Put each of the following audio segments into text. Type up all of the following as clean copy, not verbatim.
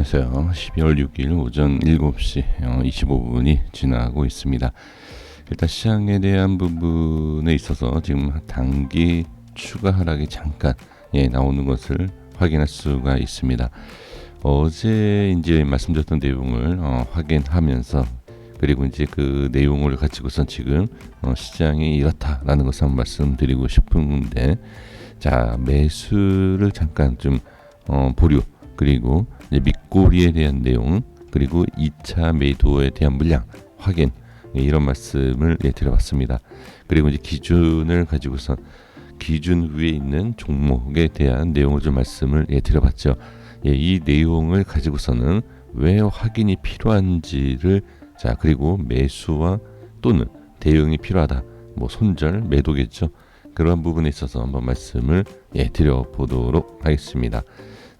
안녕하세요. 12월 6일 오전 7시 25분이 지나고 있습니다. 일단 시장에 대한 부분에 있어서 지금 단기 추가 하락이 잠깐 나오는 것을 확인할 수가 있습니다. 어제 이제 말씀드렸던 내용을 확인하면서, 그리고 이제 그 내용을 가지고선 지금 시장이 이렇다라는 것을 한번 말씀드리고 싶은데, 자, 매수를 잠깐 좀 보류, 그리고 이제 밑꼬리에 대한 내용, 그리고 2차 매도에 대한 물량 확인, 이런 말씀을 드려봤습니다. 그리고 이제 기준을 가지고선 기준 위에 있는 종목에 대한 내용을 좀 말씀을 드려봤죠. 이 내용을 가지고서는 왜 확인이 필요한지를, 자, 그리고 매수와 또는 대응이 필요하다, 뭐 손절, 매도겠죠. 그런 부분에 있어서 한번 말씀을 드려보도록 하겠습니다.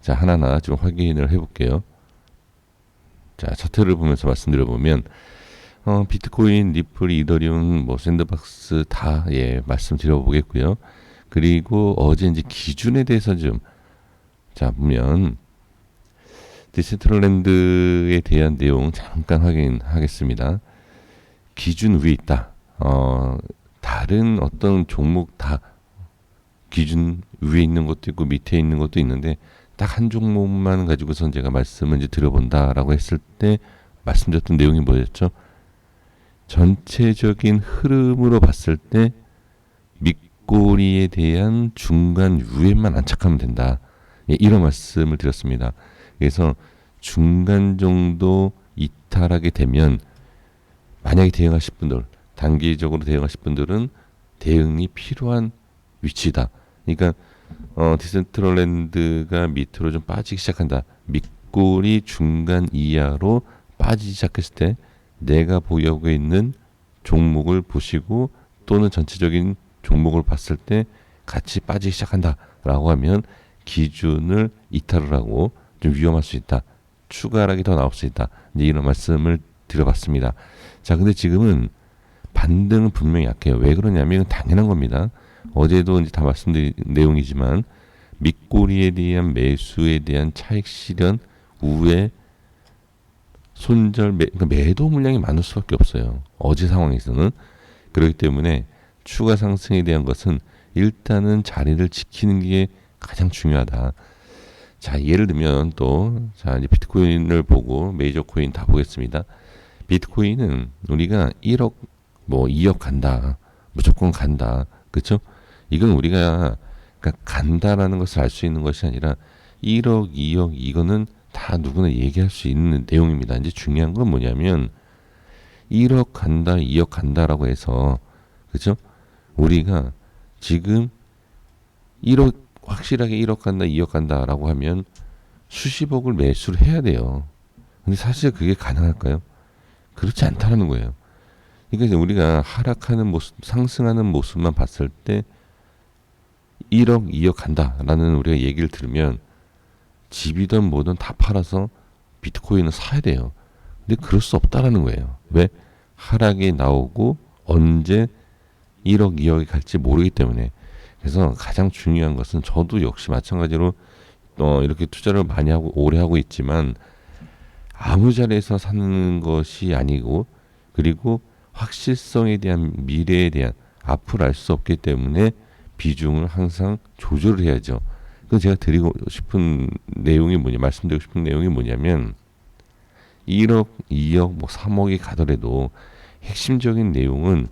자, 하나하나 좀 확인을 해볼게요. 자, 차트를 보면서 말씀드려보면 비트코인, 리플, 이더리움, 뭐 샌드박스 다 말씀드려보겠고요. 그리고 어제 이제 기준에 대해서 좀, 자, 보면 디센트럴랜드에 대한 내용 잠깐 확인하겠습니다. 기준 위에 있다. 다른 어떤 종목 다 기준 위에 있는 것도 있고 밑에 있는 것도 있는데, 딱 한 종목만 가지고선 제가 말씀을 이제 드려본다라고 했을 때 말씀드렸던 내용이 뭐였죠? 전체적인 흐름으로 봤을 때 밑꼬리에 대한 중간 위에만 안착하면 된다. 이런 말씀을 드렸습니다. 그래서 중간 정도 이탈하게 되면, 만약에 대응하실 분들, 단기적으로 대응하실 분들은 대응이 필요한 위치다. 그러니까 디센트럴랜드가 밑으로 좀 빠지기 시작한다. 밑꼬리 중간 이하로 빠지기 시작했을 때 내가 보유하고 있는 종목을 보시고, 또는 전체적인 종목을 봤을 때 같이 빠지기 시작한다 라고 하면 기준을 이탈을 하고 좀 위험할 수 있다. 추가 하락이 더 나올 수 있다. 이제 이런 말씀을 드려봤습니다. 자, 근데 지금은 반등은 분명히 약해요. 왜 그러냐면 이건 당연한 겁니다. 어제도 이제 다 말씀드린 내용이지만, 밑꼬리에 대한 매수에 대한 차익 실현 우에 손절, 그러니까 매도 물량이 많을 수밖에 없어요. 어제 상황에서는. 그렇기 때문에 추가 상승에 대한 것은 일단은 자리를 지키는 게 가장 중요하다. 자, 예를 들면 또, 자, 이제 비트코인을 보고 메이저 코인 다 보겠습니다. 비트코인은 우리가 1억, 뭐 2억 간다, 무조건 간다, 그렇죠? 이건 우리가 그러니까 간다라는 것을 알 수 있는 것이 아니라 1억, 2억 이거는 다 누구나 얘기할 수 있는 내용입니다. 이제 중요한 건 뭐냐면 1억 간다, 2억 간다라고 해서, 그렇죠? 우리가 지금 1억, 확실하게 1억 간다, 2억 간다라고 하면 수십억을 매수를 해야 돼요. 근데 사실 그게 가능할까요? 그렇지 않다는 거예요. 그러니까 우리가 하락하는 모습, 상승하는 모습만 봤을 때 1억, 2억 간다라는 우리가 얘기를 들으면 집이든 뭐든 다 팔아서 비트코인을 사야 돼요. 근데 그럴 수 없다라는 거예요. 왜? 하락이 나오고 언제 1억, 2억이 갈지 모르기 때문에. 그래서 가장 중요한 것은, 저도 역시 마찬가지로 이렇게 투자를 많이 하고 오래 하고 있지만 아무 자리에서 사는 것이 아니고, 그리고 확실성에 대한, 미래에 대한, 앞을 알 수 없기 때문에 비중을 항상 조절을 해야죠. 그래서 제가 드리고 싶은 내용이 말씀드리고 싶은 내용이 뭐냐면, 1억, 2억, 뭐 3억이 가더라도 핵심적인 내용은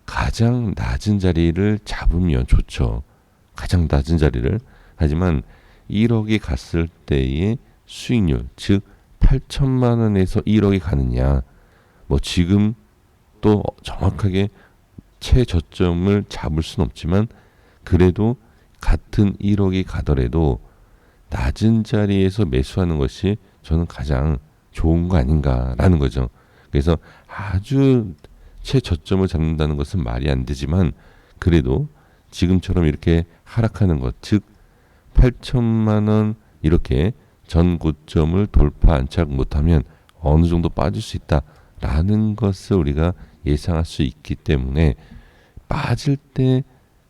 가장 낮은 자리를 잡으면 좋죠. 가장 낮은 자리를. 하지만 1억이 갔을 때의 수익률, 즉 8천만 원에서 1억이 가느냐, 뭐 지금 또 정확하게 최저점을 잡을 수는 없지만, 그래도 같은 1억이 가더라도 낮은 자리에서 매수하는 것이 저는 가장 좋은 거 아닌가라는 거죠. 그래서 아주 최저점을 잡는다는 것은 말이 안 되지만, 그래도 지금처럼 이렇게 하락하는 것, 즉 8천만 원 이렇게 전 고점을 돌파 안착 못하면 어느 정도 빠질 수 있다라는 것을 우리가 예상할 수 있기 때문에, 빠질 때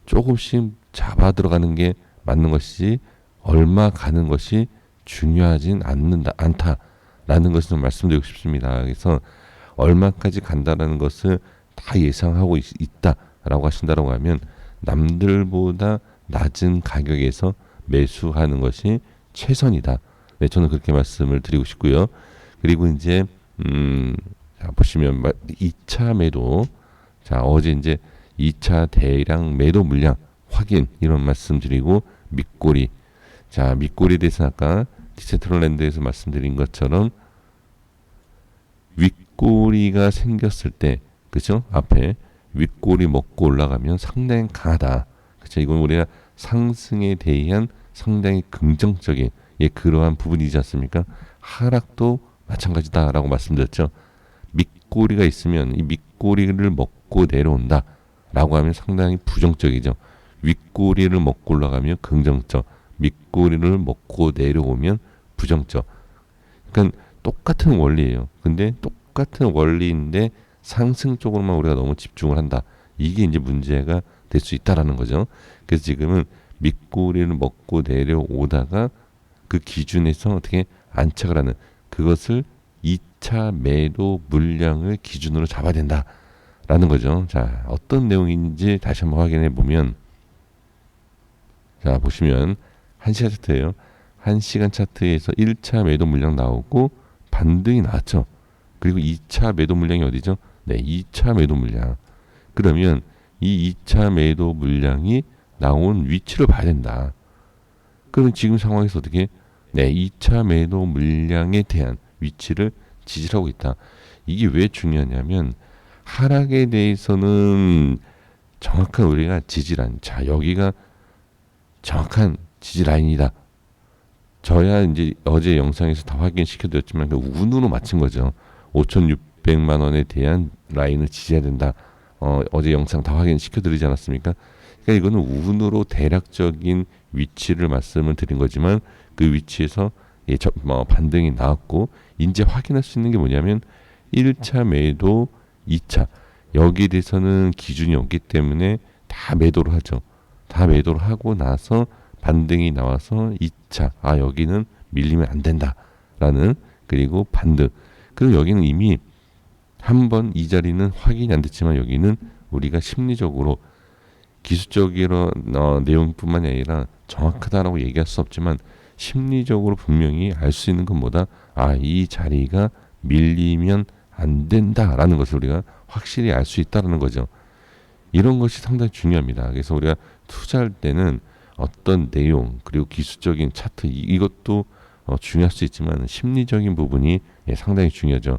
조금씩 잡아 들어가는 게 맞는 것이지, 얼마 가는 것이 중요하진 않다라는 것을 좀 말씀드리고 싶습니다. 그래서 얼마까지 간다라는 것을 다 예상하고 있다라고 하신다라고 하면 남들보다 낮은 가격에서 매수하는 것이 최선이다. 네, 저는 그렇게 말씀을 드리고 싶고요. 그리고 이제 자, 보시면 2차 매도, 자 어제 이제 2차 대량 매도 물량 확인 이런 말씀 드리고 밑꼬리, 자 밑꼬리에 대해서 아까 디센트럴랜드에서 말씀드린 것처럼 윗꼬리가 생겼을 때, 그죠? 앞에 윗꼬리 먹고 올라가면 상당히 강하다. 그죠? 이건 우리가 상승에 대한 상당히 긍정적인 그러한 부분이지 않습니까? 하락도 마찬가지다라고 말씀드렸죠. 밑꼬리가 있으면 이 밑꼬리를 먹고 내려온다라고 하면 상당히 부정적이죠. 윗꼬리를 먹고 올라가면 긍정적, 밑꼬리를 먹고 내려오면 부정적. 그러니까 똑같은 원리예요. 근데 똑같은 원리인데 상승 쪽으로만 우리가 너무 집중을 한다. 이게 이제 문제가 될 수 있다라는 거죠. 그래서 지금은 밑꼬리를 먹고 내려오다가 그 기준에서 어떻게 안착을 하는, 그것을 2차 매도 물량을 기준으로 잡아야 된다라는 거죠. 자, 어떤 내용인지 다시 한번 확인해 보면, 자 보시면 1시간 차트예요. 1시간 차트에서 1차 매도 물량 나오고 반등이 나왔죠. 그리고 2차 매도 물량이 어디죠? 네, 2차 매도 물량. 그러면 이 2차 매도 물량이 나온 위치를 봐야 된다. 그러면 지금 상황에서 어떻게? 네, 2차 매도 물량에 대한 위치를 지지하고 있다. 이게 왜 중요하냐면 하락에 대해서는 정확한 우리가 지지라인, 자 여기가 정확한 지지라인이다. 저야 이제 어제 영상에서 다 확인시켜드렸지만 그 운으로 맞춘 거죠. 5,600만 원에 대한 라인을 지지해야 된다. 어제 영상 다 확인시켜드리지 않았습니까? 그러니까 이거는 운으로 대략적인 위치를 말씀을 드린 거지만 그 위치에서 반등이 나왔고 이제 확인할 수 있는 게 뭐냐면 1차 매도, 2차 여기에 대해서는 기준이 없기 때문에 다 매도를 하죠. 다 매도를 하고 나서 반등이 나와서 2차 여기는 밀리면 안 된다라는, 그리고 반등, 그리고 여기는 이미 한번 이 자리는 확인이 안 됐지만 여기는 우리가 심리적으로 기술적으로 내용뿐만이 아니라 정확하다라고 얘기할 수 없지만 심리적으로 분명히 알 수 있는 건 뭐다? 이 자리가 밀리면 안 된다라는 것을 우리가 확실히 알 수 있다라는 거죠. 이런 것이 상당히 중요합니다. 그래서 우리가 투자할 때는 어떤 내용 그리고 기술적인 차트 이것도 중요할 수 있지만 심리적인 부분이 상당히 중요하죠.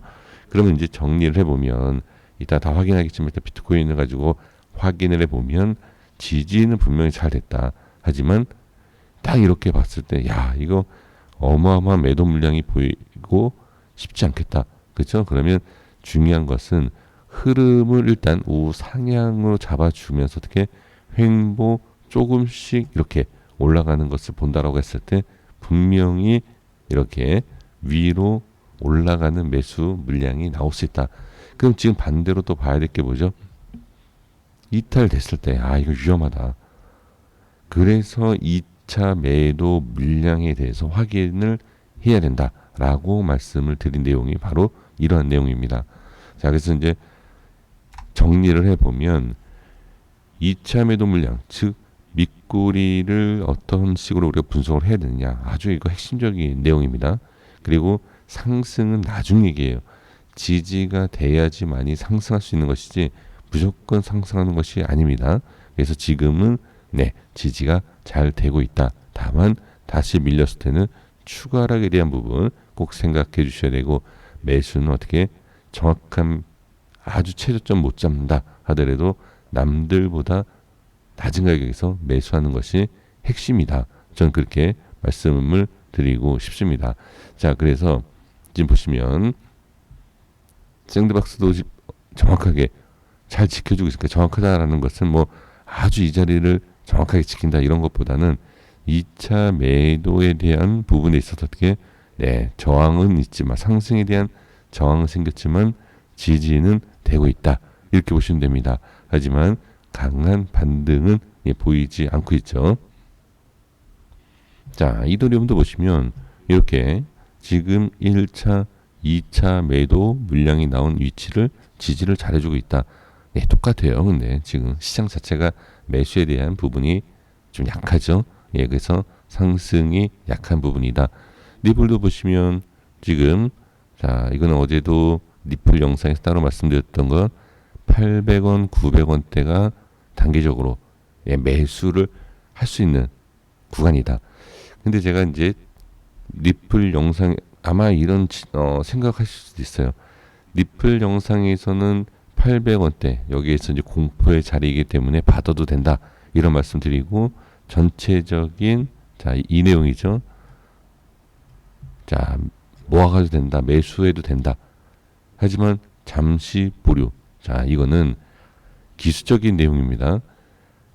그러면 이제 정리를 해보면 이따 다 확인하겠지만 일단 비트코인을 가지고 확인을 해보면 지지는 분명히 잘 됐다. 하지만 딱 이렇게 봤을 때 이거 어마어마한 매도 물량이 보이고 쉽지 않겠다. 그렇죠? 그러면 중요한 것은 흐름을 일단 우상향으로 잡아주면서 어떻게 횡보 조금씩 이렇게 올라가는 것을 본다라고 했을 때 분명히 이렇게 위로 올라가는 매수 물량이 나올 수 있다. 그럼 지금 반대로 또 봐야 될 게 뭐죠? 이탈됐을 때 이거 위험하다. 그래서 2차 매도 물량에 대해서 확인을 해야 된다라고 말씀을 드린 내용이 바로 이러한 내용입니다. 자, 그래서 이제 정리를 해보면 2차 매도 물량, 즉 밑꼬리를 어떤 식으로 우리가 분석을 해야 되느냐, 아주 이거 핵심적인 내용입니다. 그리고 상승은 나중 얘기예요. 지지가 돼야지만이 상승할 수 있는 것이지 무조건 상승하는 것이 아닙니다. 그래서 지금은 지지가 잘 되고 있다. 다만 다시 밀렸을 때는 추가 하락에 대한 부분 꼭 생각해 주셔야 되고, 매수는 어떻게 정확한 아주 최저점 못 잡는다 하더라도 남들보다 낮은 가격에서 매수하는 것이 핵심이다. 저는 그렇게 말씀을 드리고 싶습니다. 자, 그래서 지금 보시면 샌드박스도 정확하게 잘 지켜주고 있으니까, 정확하다라는 것은 뭐 아주 이 자리를 정확하게 지킨다 이런 것보다는 2차 매도에 대한 부분에 있어서 어떻게 저항은 있지만, 상승에 대한 저항은 생겼지만 지지는 되고 있다. 이렇게 보시면 됩니다. 하지만 강한 반등은 보이지 않고 있죠. 자, 이더리움도 보시면 이렇게 지금 1차, 2차 매도 물량이 나온 위치를 지지를 잘해주고 있다. 네, 똑같아요. 근데 지금 시장 자체가 매수에 대한 부분이 좀 약하죠. 예, 그래서 상승이 약한 부분이다. 리플도 보시면 지금 자, 이거는 어제도 리플 영상에서 따로 말씀드렸던 거 800원, 900원대가 단기적으로 예, 매수를 할 수 있는 구간이다. 근데 제가 이제 리플 영상 아마 이런 생각하실 수도 있어요. 리플 영상에서는 800원대 여기에서 이제 공포의 자리이기 때문에 받아도 된다 이런 말씀드리고 전체적인 자, 이 내용이죠. 자, 모아가도 된다, 매수해도 된다. 하지만 잠시 보류. 자, 이거는 기술적인 내용입니다.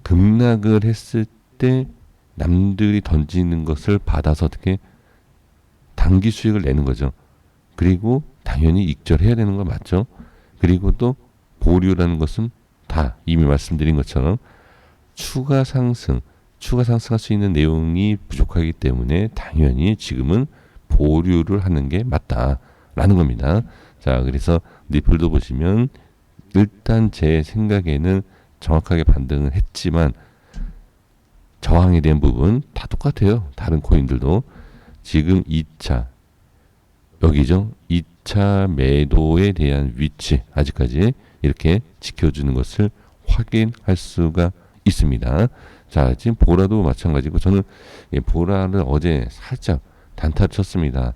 급락을 했을 때 남들이 던지는 것을 받아서 어떻게 단기 수익을 내는 거죠. 그리고 당연히 익절해야 되는 거 맞죠? 그리고 또 보류라는 것은 다 이미 말씀드린 것처럼 추가 상승할 수 있는 내용이 부족하기 때문에 당연히 지금은 보류를 하는 게 맞다라는 겁니다. 자, 그래서 리플도 보시면 일단 제 생각에는 정확하게 반등을 했지만 저항에 대한 부분 다 똑같아요. 다른 코인들도 지금 2차 여기죠. 2차 매도에 대한 위치 아직까지 이렇게 지켜주는 것을 확인할 수가 있습니다. 자, 지금 보라도 마찬가지고 저는 보라를 어제 살짝 단타를 쳤습니다.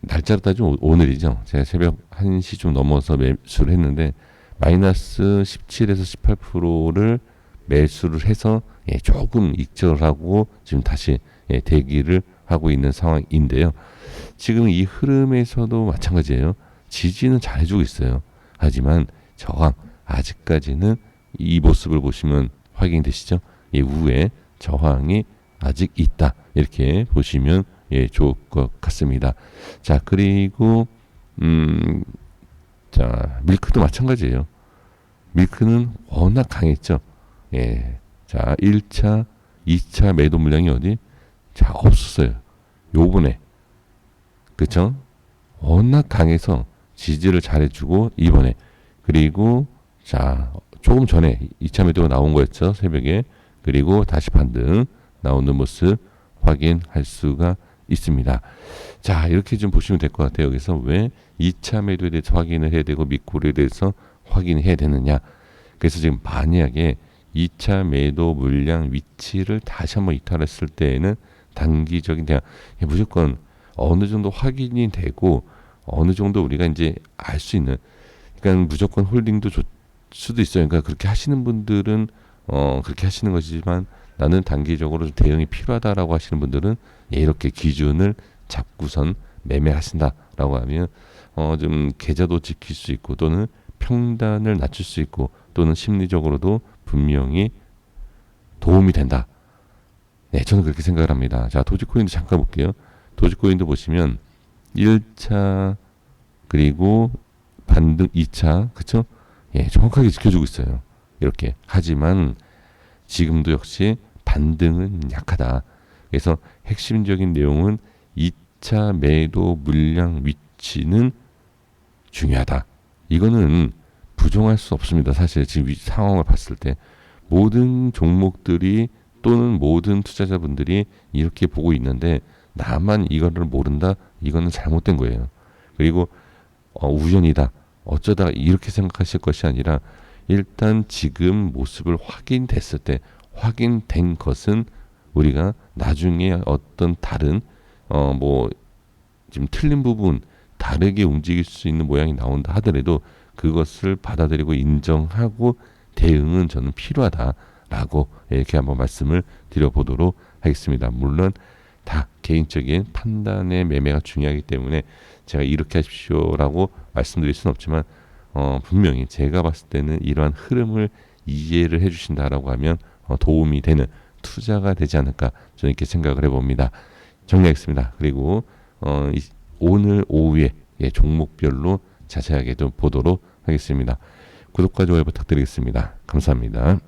날짜로 따지면 오늘이죠. 제가 새벽 1시 좀 넘어서 매수를 했는데 마이너스 17에서 18%를 매수를 해서 조금 익절하고 지금 다시 대기를 하고 있는 상황인데요. 지금 이 흐름에서도 마찬가지예요. 지지는 잘해주고 있어요. 하지만 저항 아직까지는 이 모습을 보시면 확인되시죠? 이후에 저항이 아직 있다. 이렇게 보시면 좋을 것 같습니다. 자, 그리고 자, 밀크도 마찬가지예요. 밀크는 워낙 강했죠. 예. 자, 1차, 2차 매도 물량이 어디? 자, 없었어요. 요번에. 그쵸? 워낙 강해서 지지를 잘해주고, 이번에. 그리고, 자, 조금 전에 2차 매도가 나온 거였죠. 새벽에. 그리고 다시 반등 나오는 모습 확인할 수가 있습니다. 자, 이렇게 좀 보시면 될 것 같아요. 여기서 왜 2차 매도에 대해서 확인을 해야 되고, 미코리에 대해서 확인해야 되느냐. 그래서 지금 만약에 2차 매도 물량 위치를 다시 한번 이탈했을 때에는 단기적인 대응 무조건 어느 정도 확인이 되고 어느 정도 우리가 이제 알 수 있는 그러니까 무조건 홀딩도 좋 수도 있어요. 그러니까 그렇게 하시는 분들은 그렇게 하시는 것이지만 나는 단기적으로 대응이 필요하다라고 하시는 분들은 이렇게 기준을 잡고선 매매하신다라고 하면 좀 계좌도 지킬 수 있고 또는 평단을 낮출 수 있고 또는 심리적으로도 분명히 도움이 된다. 네, 저는 그렇게 생각을 합니다. 자, 도지코인도 잠깐 볼게요. 도지코인도 보시면 1차 그리고 반등 2차 그쵸? 예, 정확하게 지켜주고 있어요. 이렇게. 하지만 지금도 역시 반등은 약하다. 그래서 핵심적인 내용은 2차 매도 물량 위치는 중요하다. 이거는 부정할 수 없습니다. 사실 지금 상황을 봤을 때 모든 종목들이 또는 모든 투자자분들이 이렇게 보고 있는데 나만 이거를 모른다? 이거는 잘못된 거예요. 그리고 우연이다. 어쩌다 이렇게 생각하실 것이 아니라 일단 지금 모습을 확인됐을 때 확인된 것은 우리가 나중에 어떤 다른 뭐 지금 틀린 부분 다르게 움직일 수 있는 모양이 나온다 하더라도 그것을 받아들이고 인정하고 대응은 저는 필요하다라고 이렇게 한번 말씀을 드려보도록 하겠습니다. 물론 다 개인적인 판단의 매매가 중요하기 때문에 제가 이렇게 하십시오라고 말씀드릴 수는 없지만 분명히 제가 봤을 때는 이러한 흐름을 이해를 해주신다라고 하면 도움이 되는 투자가 되지 않을까 저는 이렇게 생각을 해봅니다. 정리하겠습니다. 그리고 오늘 오후에 종목별로 자세하게 좀 보도록 하겠습니다. 구독과 좋아요 부탁드리겠습니다. 감사합니다.